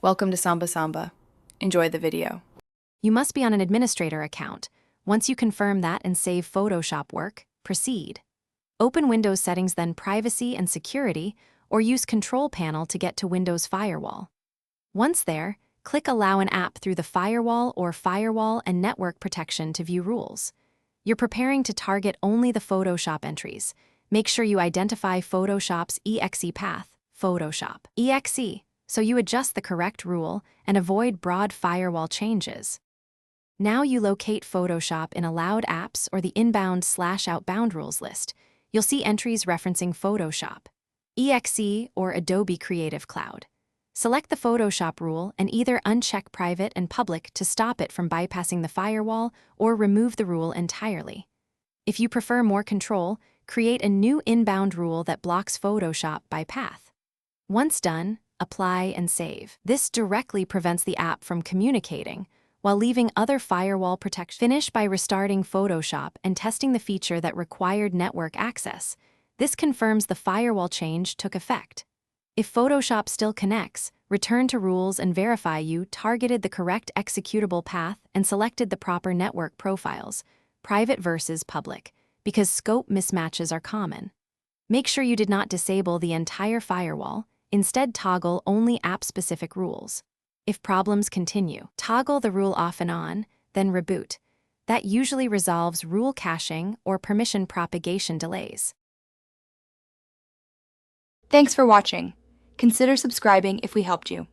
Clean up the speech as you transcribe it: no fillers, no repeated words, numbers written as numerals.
Welcome to Samba Samba. Enjoy the video. You must be on an administrator account. Once you confirm that and save Photoshop work, proceed. Open Windows settings, then Privacy and Security, or use Control Panel to get to Windows Firewall. Once there, click Allow an app through the Firewall or Firewall and Network Protection to view rules. You're preparing to target only the Photoshop entries. Make sure you identify Photoshop's exe path, Photoshop exe, so you adjust the correct rule and avoid broad firewall changes. Now you locate Photoshop in Allowed Apps or the Inbound/Outbound Rules list. You'll see entries referencing Photoshop exe or Adobe Creative Cloud. Select the Photoshop rule and either uncheck Private and Public to stop it from bypassing the firewall or remove the rule entirely. If you prefer more control, create a new inbound rule that blocks Photoshop by path. Once done, apply and save. This directly prevents the app from communicating while leaving other firewall protection. Finish by restarting Photoshop and testing the feature that required network access. This confirms the firewall change took effect. If Photoshop still connects, return to Rules and verify you targeted the correct executable path and selected the proper network profiles, private versus public, because scope mismatches are common. Make sure you did not disable the entire firewall. Instead, toggle only app-specific rules. If problems continue, toggle the rule off and on, then reboot. That usually resolves rule caching or permission propagation delays. Thanks for watching. Consider subscribing if we helped you.